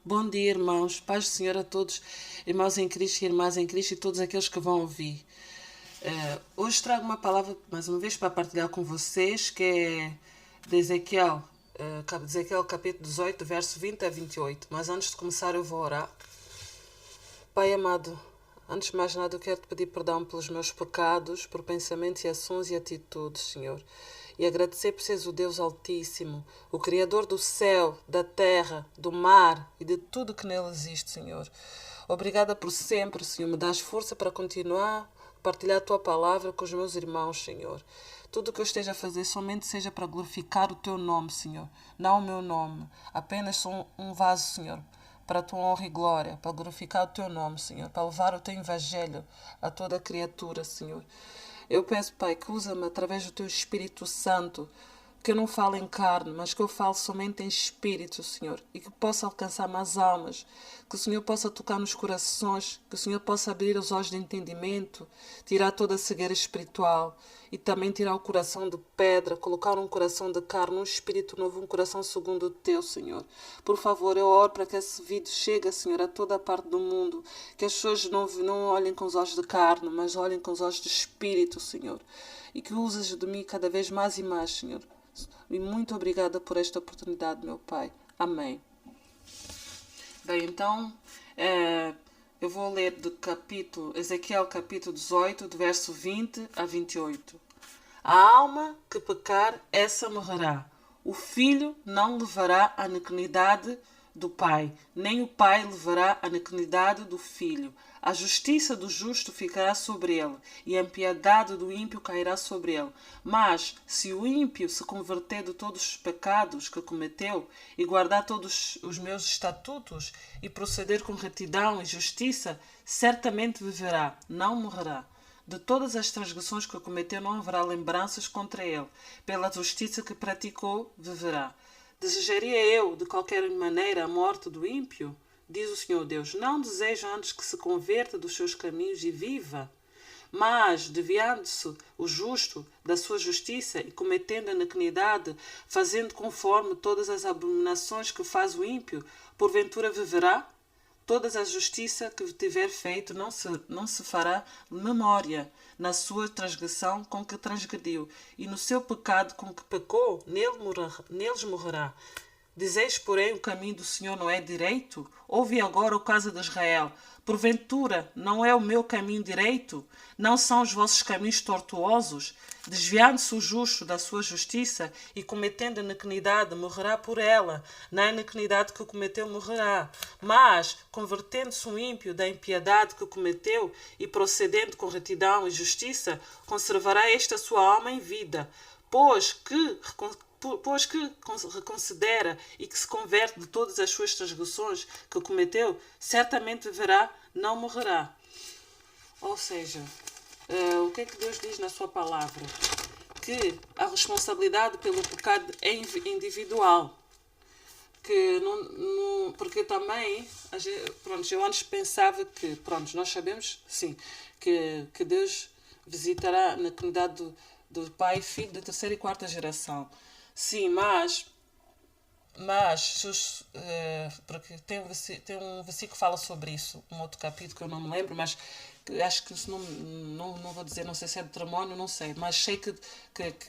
Bom dia, irmãos. Paz do Senhor a todos, irmãos em Cristo e irmãs em Cristo e todos aqueles que vão ouvir. Hoje trago uma palavra, mais uma vez, para partilhar com vocês, que é de Ezequiel capítulo 18, verso 20 a 28. Mas antes de começar eu vou orar. Pai amado, antes de mais nada eu quero te pedir perdão pelos meus pecados, por pensamentos e ações e atitudes, Senhor. E agradecer por seres o Deus Altíssimo, o Criador do céu, da terra, do mar e de tudo que nele existe, Senhor. Obrigada por sempre, Senhor, me dás força para continuar a partilhar a Tua palavra com os meus irmãos, Senhor. Tudo o que eu esteja a fazer somente seja para glorificar o Teu nome, Senhor, não o meu nome. Apenas sou um vaso, Senhor, para a Tua honra e glória, para glorificar o Teu nome, Senhor, para levar o Teu evangelho a toda criatura, Senhor. Eu peço, Pai, que usa-me através do Teu Espírito Santo, que eu não fale em carne, mas que eu fale somente em Espírito, Senhor, e que possa alcançar mais almas, que o Senhor possa tocar nos corações, que o Senhor possa abrir os olhos de entendimento, tirar toda a cegueira espiritual e também tirar o coração de pedra, colocar um coração de carne, um espírito novo, um coração segundo o Teu, Senhor. Por favor, eu oro para que esse vídeo chegue, Senhor, a toda a parte do mundo, que as pessoas não olhem com os olhos de carne, mas olhem com os olhos de Espírito, Senhor, e que uses de mim cada vez mais e mais, Senhor. E muito obrigada por esta oportunidade, meu Pai. Amém. Bem, então, eu vou ler do Ezequiel capítulo 18, do verso 20 a 28. A alma que pecar, essa morrerá. O filho não levará a iniquidade do pai, nem o pai levará a iniquidade do filho. A justiça do justo ficará sobre ele, e a impiedade do ímpio cairá sobre ele. Mas, se o ímpio se converter de todos os pecados que cometeu, e guardar todos os meus estatutos, e proceder com retidão e justiça, certamente viverá, não morrerá. De todas as transgressões que cometeu não haverá lembranças contra ele. Pela justiça que praticou, viverá. Desejaria eu, de qualquer maneira, a morte do ímpio? Diz o Senhor Deus, não desejo antes que se converta dos seus caminhos e viva. Mas, desviando-se o justo da sua justiça e cometendo a iniquidade, fazendo conforme todas as abominações que faz o ímpio, porventura viverá? Toda a justiça que tiver feito não se fará memória na sua transgressão com que transgrediu, e no seu pecado com que pecou, neles morrerá. Dizeis, porém, o caminho do Senhor não é direito? Ouve agora o caso de Israel. Porventura, não é o meu caminho direito? Não são os vossos caminhos tortuosos? Desviando-se o justo da sua justiça e cometendo iniquidade, morrerá por ela. Na iniquidade que cometeu, morrerá. Mas, convertendo-se o ímpio da impiedade que cometeu e procedendo com retidão e justiça, conservará esta sua alma em vida. Pois que reconsidera e que se converte de todas as suas transgressões que cometeu, certamente viverá, não morrerá. Ou seja, o que é que Deus diz na sua palavra? Que a responsabilidade pelo pecado é individual. Porque também, eu antes pensava que, nós sabemos, sim, que Deus visitará na comunidade do pai e filho da terceira e quarta geração. Sim, mas porque tem um versículo que fala sobre isso, um outro capítulo que eu não me lembro, mas acho que isso não vou dizer, não sei se é de Deuteronômio, não sei, mas sei que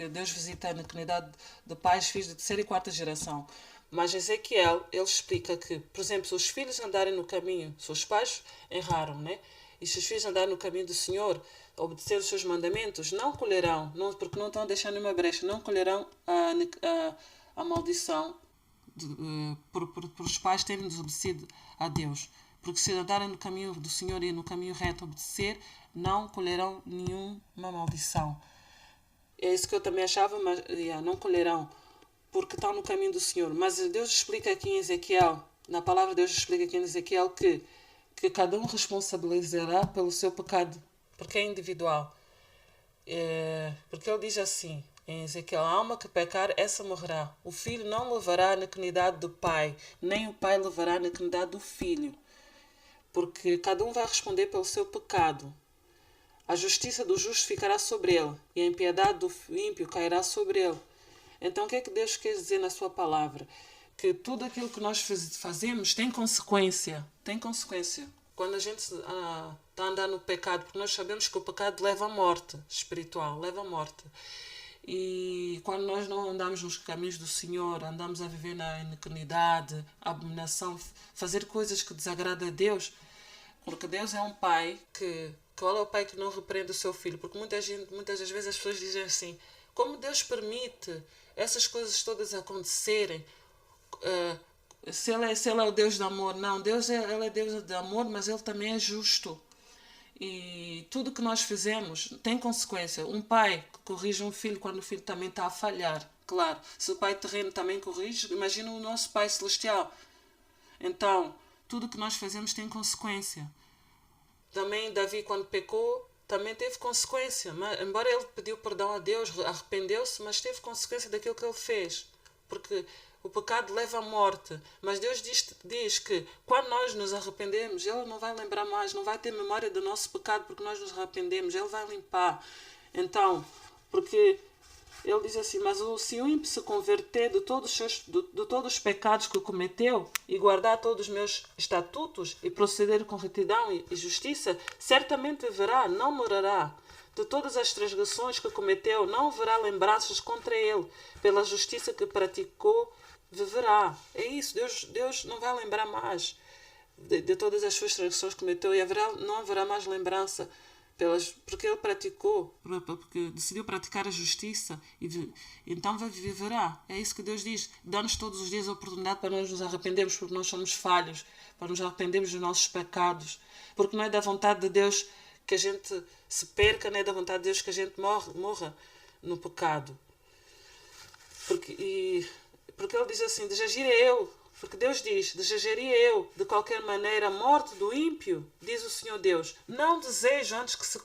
Deus visita a iniquidade de pais e filhos de terceira e quarta geração. Mas Ezequiel, ele explica que, por exemplo, se os filhos andarem no caminho, se os pais erraram, né? E se os filhos andarem no caminho do Senhor, obedecer os seus mandamentos, não colherão, porque não estão deixando nenhuma brecha, não colherão a maldição por os pais terem desobedecido a Deus. Porque se andarem no caminho do Senhor e no caminho reto obedecer, não colherão nenhuma maldição. É isso que eu também achava, mas não colherão, porque estão no caminho do Senhor. Mas Deus explica aqui em Ezequiel, na palavra de Deus explica aqui em Ezequiel que cada um responsabilizará pelo seu pecado, porque é individual. Porque ele diz assim, em Ezequiel, a alma que pecar, essa morrerá. O filho não levará a iniquidade do pai, nem o pai levará a iniquidade do filho. Porque cada um vai responder pelo seu pecado. A justiça do justo ficará sobre ele, e a impiedade do ímpio cairá sobre ele. Então, o que é que Deus quer dizer na sua palavra? que tudo aquilo que nós fazemos tem consequência. Tem consequência. Quando a gente está a andar no pecado, porque nós sabemos que o pecado leva à morte espiritual, leva à morte. E quando nós não andamos nos caminhos do Senhor, andamos a viver na iniquidade, abominação, fazer coisas que desagradam a Deus, porque Deus é um pai que qual é o pai que não repreende o seu filho? Porque muitas das vezes as pessoas dizem assim, como Deus permite essas coisas todas acontecerem? Se ele é o Deus do amor. Não, ele é Deus de amor, mas ele também é justo. E tudo que nós fizemos tem consequência. Um pai que corrige um filho quando o filho também está a falhar. Claro, se o pai terreno também corrige, imagina o nosso pai celestial. Então, tudo que nós fazemos tem consequência. Também Davi, quando pecou, também teve consequência. Mas, embora ele pediu perdão a Deus, arrependeu-se, mas teve consequência daquilo que ele fez. Porque o pecado leva à morte. Mas Deus diz que quando nós nos arrependemos, Ele não vai lembrar mais, não vai ter memória do nosso pecado porque nós nos arrependemos. Ele vai limpar. Então, porque Ele diz assim, mas se o ímpio se converter de todos os pecados que cometeu e guardar todos os meus estatutos e proceder com retidão e justiça, certamente viverá, não morará. De todas as transgressões que cometeu, não haverá lembranças contra ele. Pela justiça que praticou, viverá. É isso, Deus não vai lembrar mais de todas as suas transgressões que cometeu e não haverá mais lembrança. Porque ele praticou, porque decidiu praticar a justiça, então viverá. É isso que Deus diz. Dá-nos todos os dias a oportunidade para nós nos arrependermos, porque nós somos falhos, para nos arrependermos dos nossos pecados. Porque não é da vontade de Deus que a gente se perca, não é da vontade de Deus que a gente morra no pecado. Porque ele diz assim, desejaria eu, porque Deus diz, desejaria eu, de qualquer maneira, a morte do ímpio, diz o Senhor Deus. Não desejo antes que se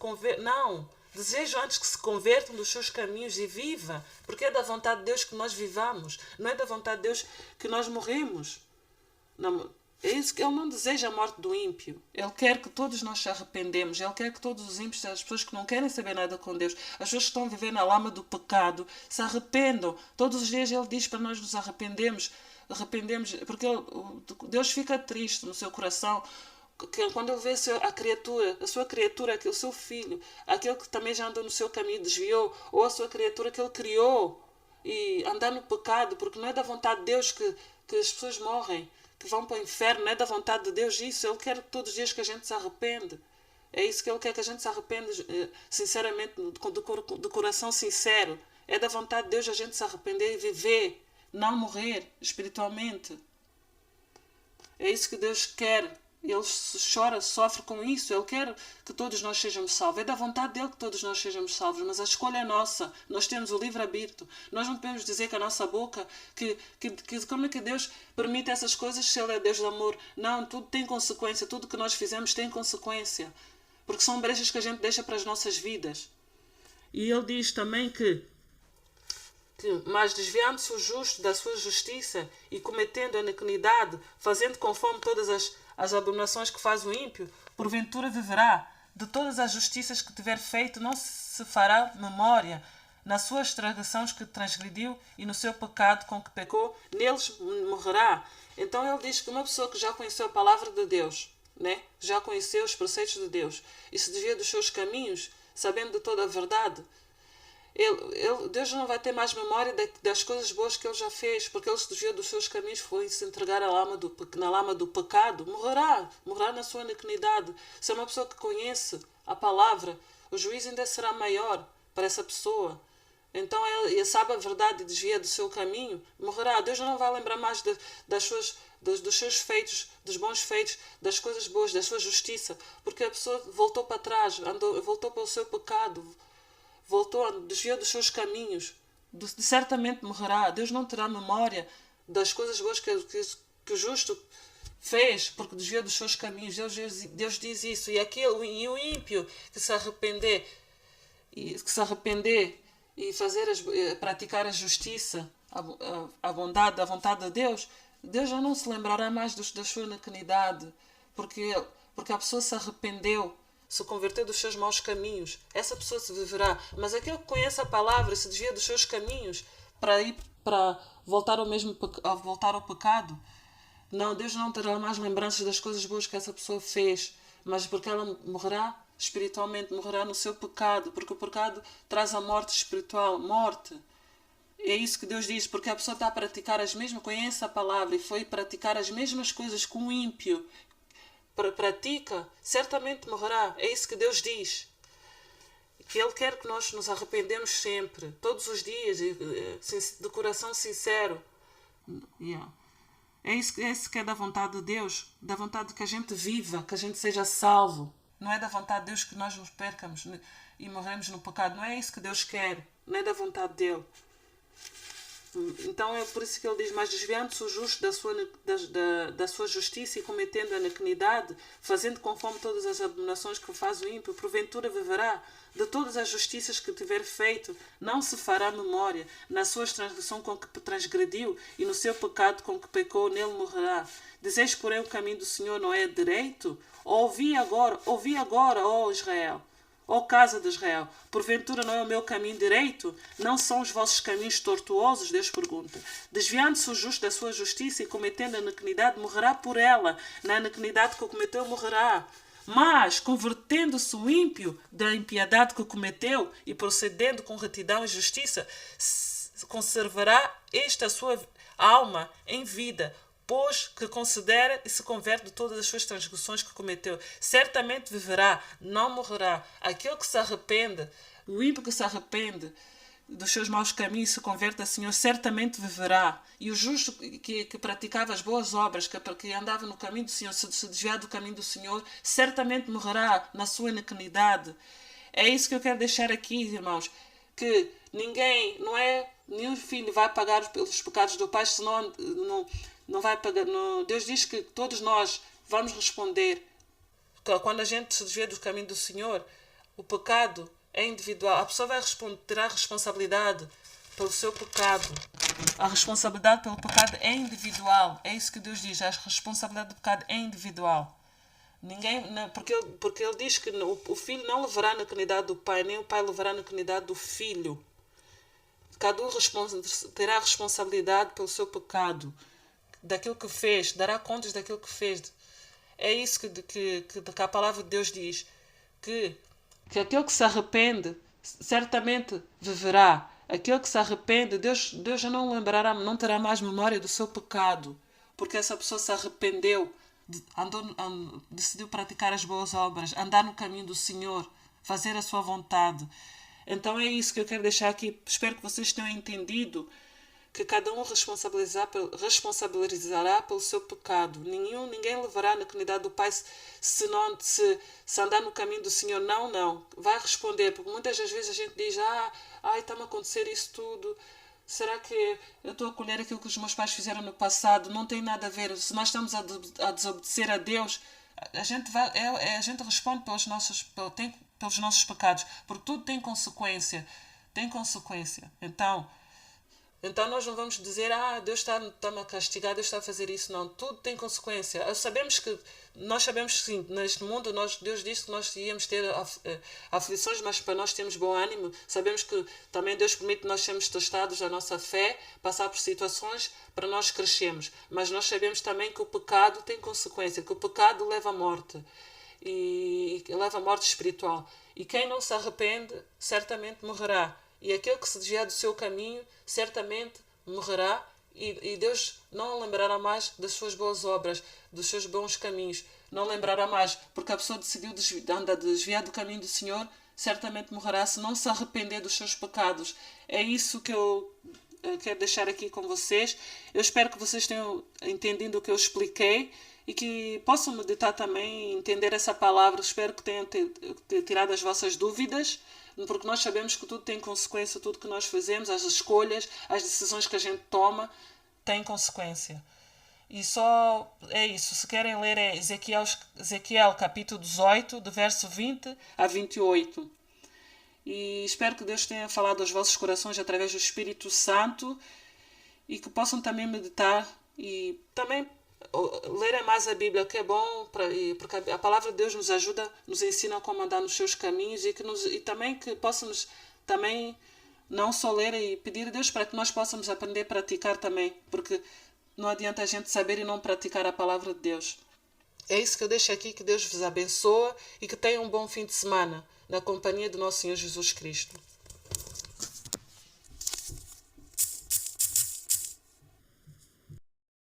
convertam dos seus caminhos e viva, porque é da vontade de Deus que nós vivamos, não é da vontade de Deus que nós morremos. Não, é isso que Ele não deseja a morte do ímpio. Ele quer que todos nós se arrependemos. Ele quer que todos os ímpios, as pessoas que não querem saber nada com Deus, as pessoas que estão a viver na lama do pecado, se arrependam. Todos os dias Ele diz para nós nos arrependemos, porque Deus fica triste no seu coração quando Ele vê a sua criatura, o seu filho, aquele que também já andou no seu caminho, desviou, ou a sua criatura que Ele criou, e andar no pecado, porque não é da vontade de Deus que as pessoas morrem, que vão para o inferno, não é da vontade de Deus isso. Ele quer todos os dias que a gente se arrepende. É isso que Ele quer, que a gente se arrepende sinceramente, de coração sincero. É da vontade de Deus a gente se arrepender e viver, não morrer espiritualmente. É isso que Deus quer. Ele chora, sofre com isso. Ele quer que todos nós sejamos salvos. É da vontade dele que todos nós sejamos salvos. Mas a escolha é nossa. Nós temos o livre-arbítrio. Nós não podemos dizer com a nossa boca que como é que Deus permite essas coisas se Ele é Deus de amor. Não, tudo tem consequência. Tudo que nós fizemos tem consequência. Porque são brechas que a gente deixa para as nossas vidas. E Ele diz também mas desviando-se o justo da sua justiça e cometendo a iniquidade, fazendo conforme todas as abominações que faz o ímpio, porventura viverá. De todas as justiças que tiver feito, não se fará memória. Nas suas transgressões que transgrediu e no seu pecado com que pecou, neles morrerá. Então ele diz que uma pessoa que já conheceu a palavra de Deus, né? Já conheceu os preceitos de Deus e se desvia dos seus caminhos, sabendo de toda a verdade, Deus não vai ter mais memória das coisas boas que Ele já fez, porque Ele se desviou dos seus caminhos, foi se entregar na lama do pecado, morrerá na sua iniquidade. Se é uma pessoa que conhece a palavra, o juízo ainda será maior para essa pessoa. Então ele sabe a verdade e desvia do seu caminho, morrerá. Deus não vai lembrar mais dos seus feitos, dos bons feitos, das coisas boas, da sua justiça, porque a pessoa voltou para trás, voltou para o seu pecado, desviou dos seus caminhos, certamente morrerá. Deus não terá memória das coisas boas que o justo fez, porque desviou dos seus caminhos. Deus diz isso. E o ímpio que se arrepender e praticar a justiça, a bondade, a vontade de Deus, Deus já não se lembrará mais da sua iniquidade, porque a pessoa se arrependeu, se converter dos seus maus caminhos. Essa pessoa se viverá. Mas aquele que conhece a palavra e se desvia dos seus caminhos para ir para voltar voltar ao pecado. Não, Deus não terá mais lembranças das coisas boas que essa pessoa fez, mas porque ela morrerá espiritualmente, morrerá no seu pecado, porque o pecado traz a morte espiritual, morte. É isso que Deus diz, porque a pessoa está a praticar as mesmas, conhece a palavra e foi praticar as mesmas coisas que um ímpio pratica, certamente morrerá. É isso que Deus diz. Que Ele quer que nós nos arrependemos sempre, todos os dias, de coração sincero. Yeah. É isso que é da vontade de Deus, da vontade de que a gente viva, que a gente seja salvo. Não é da vontade de Deus que nós nos percamos e morremos no pecado. Não é isso que Deus quer, não é da vontade dele. Então é por isso que ele diz: mas desviando-se o justo da sua justiça e cometendo a iniquidade, fazendo conforme todas as abominações que faz o ímpio, porventura viverá. De todas as justiças que tiver feito, não se fará memória. Na sua transgressão com que transgrediu e no seu pecado com que pecou, nele morrerá. Dizeis, porém, o caminho do Senhor não é direito? Ouvi agora, ó Israel. Ó casa de Israel, porventura não é o meu caminho direito? Não são os vossos caminhos tortuosos? Deus pergunta. Desviando-se o justo da sua justiça e cometendo a iniquidade, morrerá por ela. Na iniquidade que cometeu, morrerá. Mas, convertendo-se o ímpio da impiedade que cometeu e procedendo com retidão e justiça, conservará esta sua alma em vida, pois que considera e se converte de todas as suas transgressões que cometeu. Certamente viverá, não morrerá. Aquele que se arrepende, o ímpio que se arrepende dos seus maus caminhos e se converte a Senhor, certamente viverá. E o justo que praticava as boas obras, que andava no caminho do Senhor, se desviar do caminho do Senhor, certamente morrerá na sua iniquidade. É isso que eu quero deixar aqui, irmãos, que nenhum filho vai pagar pelos pecados do pai, senão não vai pagar. Deus diz que todos nós vamos responder. Quando a gente se desvia do caminho do Senhor, o pecado é individual. A pessoa terá responsabilidade pelo seu pecado. A responsabilidade pelo pecado é individual. É isso que Deus diz. A responsabilidade do pecado é individual. Porque ele diz que o filho não levará na iniquidade do pai, nem o pai levará na iniquidade do filho. Cada um terá responsabilidade pelo seu pecado, daquilo que fez, dará contas daquilo que fez. É isso que a palavra de Deus diz, que aquele que se arrepende certamente viverá. Aquele que se arrepende, Deus já não lembrará, não terá mais memória do seu pecado, porque essa pessoa se arrependeu, decidiu praticar as boas obras, andar no caminho do Senhor, fazer a sua vontade. Então é isso que eu quero deixar aqui. Espero que vocês tenham entendido que cada um responsabilizará pelo seu pecado. Ninguém levará na iniquidade do Pai se andar no caminho do Senhor. Não. Vai responder, porque muitas das vezes a gente diz: está-me a acontecer isso tudo. Será que eu estou a colher aquilo que os meus pais fizeram no passado? Não tem nada a ver. Se nós estamos a desobedecer a Deus, a gente responde pelos nossos pecados, porque tudo tem consequência. Então nós não vamos dizer: Deus está-me a castigar, Deus está a fazer isso. Não, tudo tem consequência. Nós sabemos que sim, neste mundo Deus disse que nós íamos ter aflições, mas para nós termos bom ânimo. Sabemos que também Deus permite que nós sejamos testados a nossa fé, passar por situações para nós crescermos. Mas nós sabemos também que o pecado tem consequência, que o pecado leva à morte. E leva à morte espiritual. E quem não se arrepende, certamente morrerá. E aquele que se desviar do seu caminho, certamente morrerá, e Deus não lembrará mais das suas boas obras, dos seus bons caminhos. Não lembrará mais, porque a pessoa decidiu desviar do caminho do Senhor, certamente morrerá se não se arrepender dos seus pecados. É isso que eu quero deixar aqui com vocês. Eu espero que vocês tenham entendido o que eu expliquei e que possam meditar também e entender essa palavra. Espero que tenham tirado as vossas dúvidas, porque nós sabemos que tudo tem consequência, tudo que nós fazemos, as escolhas, as decisões que a gente toma, tem consequência. E só é isso. Se querem ler, é Ezequiel capítulo 18, do verso 20 a 28. E espero que Deus tenha falado aos vossos corações através do Espírito Santo e que possam também meditar e também lerem mais a Bíblia, que é bom, porque a palavra de Deus nos ajuda, nos ensina como andar nos seus caminhos e também que possamos também Não só ler e pedir a Deus para que nós possamos aprender a praticar também, porque não adianta a gente saber e não praticar a palavra de Deus. É isso que eu deixo aqui, que Deus vos abençoe e que tenham um bom fim de semana na companhia do nosso Senhor Jesus Cristo.